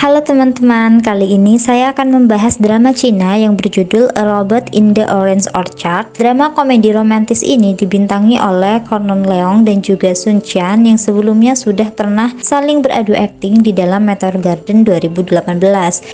Halo teman-teman, kali ini saya akan membahas drama Cina yang berjudul A Robot in the Orange Orchard. Drama komedi romantis ini dibintangi oleh Cornell Leong dan juga Sun Qian yang sebelumnya sudah pernah saling beradu akting di dalam Meteor Garden 2018.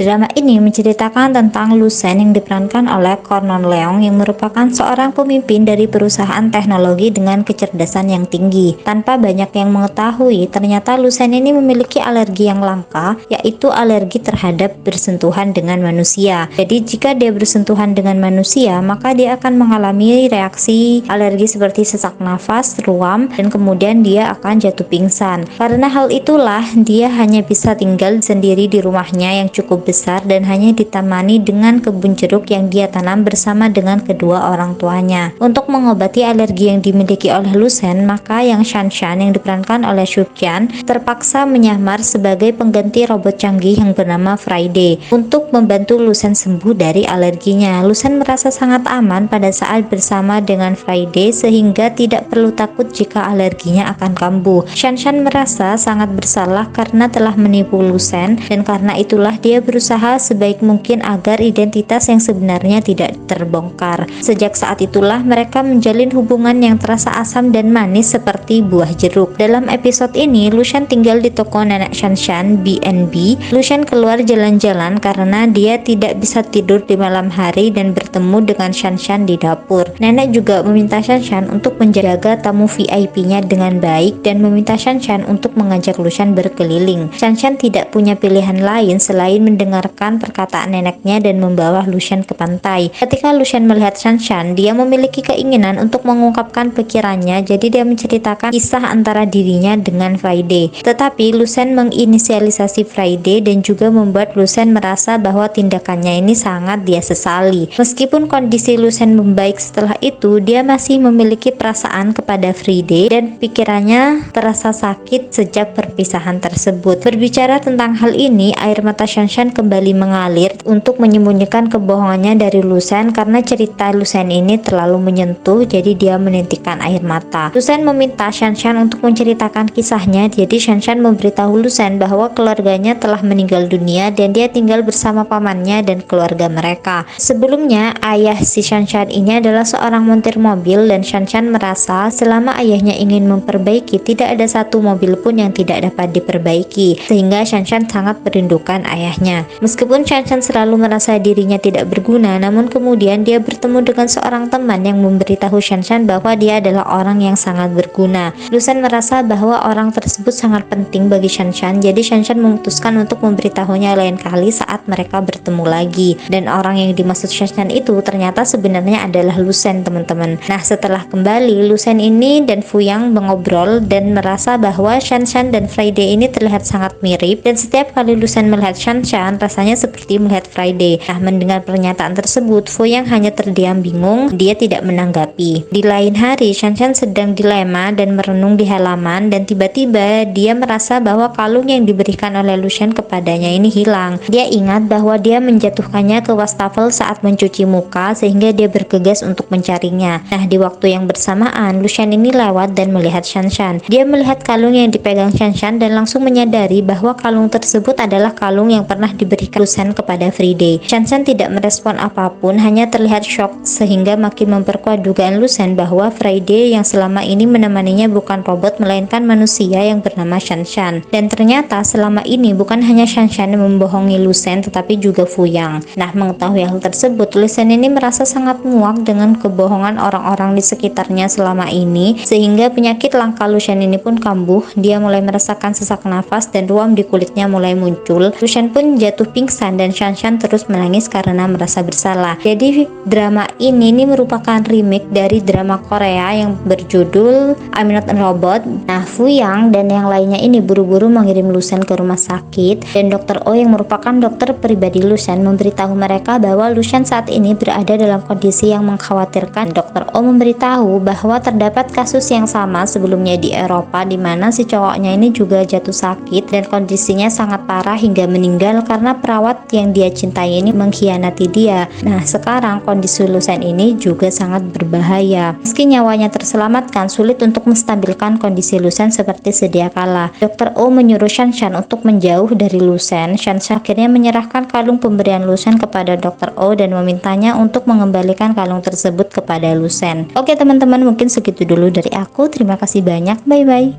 Drama ini menceritakan tentang Lu Shen yang diperankan oleh Cornell Leong yang merupakan seorang pemimpin dari perusahaan teknologi dengan kecerdasan yang tinggi. Tanpa banyak yang mengetahui, ternyata Lu Shen ini memiliki alergi yang langka, yaitu alergi terhadap bersentuhan dengan manusia. Jadi jika dia bersentuhan dengan manusia, maka dia akan mengalami reaksi alergi seperti sesak nafas, ruam, dan kemudian dia akan jatuh pingsan. Karena hal itulah, dia hanya bisa tinggal sendiri di rumahnya yang cukup besar dan hanya ditemani dengan kebun jeruk yang dia tanam bersama dengan kedua orang tuanya. Untuk mengobati alergi yang dimiliki oleh Lu Shen, maka yang Shan Shan yang diperankan oleh Shu Qian terpaksa menyamar sebagai pengganti robot canggih yang bernama Friday untuk membantu Lu Shen sembuh dari alerginya. Lu Shen merasa sangat aman pada saat bersama dengan Friday sehingga tidak perlu takut jika alerginya akan kambuh. Shan Shan merasa sangat bersalah karena telah menipu Lu Shen, dan karena itulah dia berusaha sebaik mungkin agar identitas yang sebenarnya tidak terbongkar. Sejak saat itulah mereka menjalin hubungan yang terasa asam dan manis seperti buah jeruk. Dalam episode ini, Lu Shen tinggal di toko nenek Shan Shan B&B. Lu Shen keluar jalan-jalan karena dia tidak bisa tidur di malam hari dan bertemu dengan Shan Shan di dapur. Nenek juga meminta Shan Shan untuk menjaga tamu VIP-nya dengan baik dan meminta Shan Shan untuk mengajak Lu Shen berkeliling. Shan Shan tidak punya pilihan lain selain mendengarkan perkataan neneknya dan membawa Lu Shen ke pantai. Ketika Lu Shen melihat Shan Shan, dia memiliki keinginan untuk mengungkapkan pikirannya, jadi dia menceritakan kisah antara dirinya dengan Friday. Tetapi Lu Shen menginisialisasi Friday dan juga membuat Lu Shen merasa bahwa tindakannya ini sangat dia sesali. Meskipun kondisi Lu Shen membaik setelah itu, dia masih memiliki perasaan kepada Friday dan pikirannya terasa sakit sejak perpisahan tersebut. Berbicara tentang hal ini, air mata Shan Shan kembali mengalir untuk menyembunyikan kebohongannya dari Lu Shen karena cerita Lu Shen ini terlalu menyentuh, jadi dia menitikkan air mata. Lu Shen meminta Shan Shan untuk menceritakan kisahnya, jadi Shan Shan memberitahu Lu Shen bahwa keluarganya telah meninggal dunia dan dia tinggal bersama pamannya dan keluarga mereka. Sebelumnya, ayah si Shan Shan ini adalah seorang montir mobil dan Shan Shan merasa selama ayahnya ingin memperbaiki, tidak ada satu mobil pun yang tidak dapat diperbaiki, sehingga Shan Shan sangat merindukan ayahnya. Meskipun Shan Shan selalu merasa dirinya tidak berguna, namun kemudian dia bertemu dengan seorang teman yang memberitahu Shan Shan bahwa dia adalah orang yang sangat berguna. Lu Shen merasa bahwa orang tersebut sangat penting bagi Shan Shan, jadi Shan Shan memutuskan untuk memberitahunya lain kali saat mereka bertemu lagi. Dan orang yang dimaksud Shan Shan itu ternyata sebenarnya adalah Lu Shen, teman-teman. Nah, setelah kembali, Lu Shen ini dan Fu Yang mengobrol dan merasa bahwa Shan Shan dan Friday ini terlihat sangat mirip, dan setiap kali Lu Shen melihat Shan Shan rasanya seperti melihat Friday. Nah, mendengar pernyataan tersebut, Fu Yang hanya terdiam bingung, dia tidak menanggapi. Di lain hari, Shan Shan sedang dilema dan merenung di halaman, dan tiba-tiba dia merasa bahwa kalung yang diberikan oleh Lu Shen kepadanya ini hilang. Dia ingat bahwa dia menjatuhkannya ke wastafel saat mencuci muka, sehingga dia bergegas untuk mencarinya. Nah, di waktu yang bersamaan, Lu Shen ini lewat dan melihat Shan Shan. Dia melihat kalung yang dipegang Shan Shan dan langsung menyadari bahwa kalung tersebut adalah kalung yang pernah diberikan Lu Shen kepada Friday. Shan Shan tidak merespon apapun, hanya terlihat shock, sehingga makin memperkuat dugaan Lu Shen bahwa Friday yang selama ini menemaninya bukan robot melainkan manusia yang bernama Shan Shan. Dan ternyata selama ini bukan hanya Shan Shan yang membohongi Lu Shen, tetapi juga Fu Yang. Nah, mengetahui hal tersebut, Lu Shen ini merasa sangat muak dengan kebohongan orang-orang di sekitarnya selama ini, sehingga penyakit langka Lu Shen ini pun kambuh. Dia mulai merasakan sesak nafas dan ruam di kulitnya mulai muncul. Lu Shen pun jatuh pingsan dan Shan Shan terus menangis karena merasa bersalah. Jadi drama ini merupakan remake dari drama Korea yang berjudul I'm Not a Robot. Nah, Fu Yang dan yang lainnya ini buru-buru mengirim Lu Shen ke rumah sakit, dan Dr. Oh yang merupakan dokter pribadi Lu Shen memberitahu mereka bahwa Lu Shen saat ini berada dalam kondisi yang mengkhawatirkan. Dr. Oh memberitahu bahwa terdapat kasus yang sama sebelumnya di Eropa, di mana si cowoknya ini juga jatuh sakit dan kondisinya sangat parah hingga meninggal karena perawat yang dia cintai ini mengkhianati dia. Nah, sekarang kondisi Lu Shen ini juga sangat berbahaya. Meski nyawanya terselamatkan, sulit untuk menstabilkan kondisi Lu Shen seperti sedia kala. Dr. Oh menyuruh Shan Shan untuk menjauh dari dari Lucen, Chance akhirnya menyerahkan kalung pemberian Lucen kepada Dr. Oh dan memintanya untuk mengembalikan kalung tersebut kepada Lucen. Oke teman-teman, mungkin segitu dulu dari aku. Terima kasih banyak. Bye bye.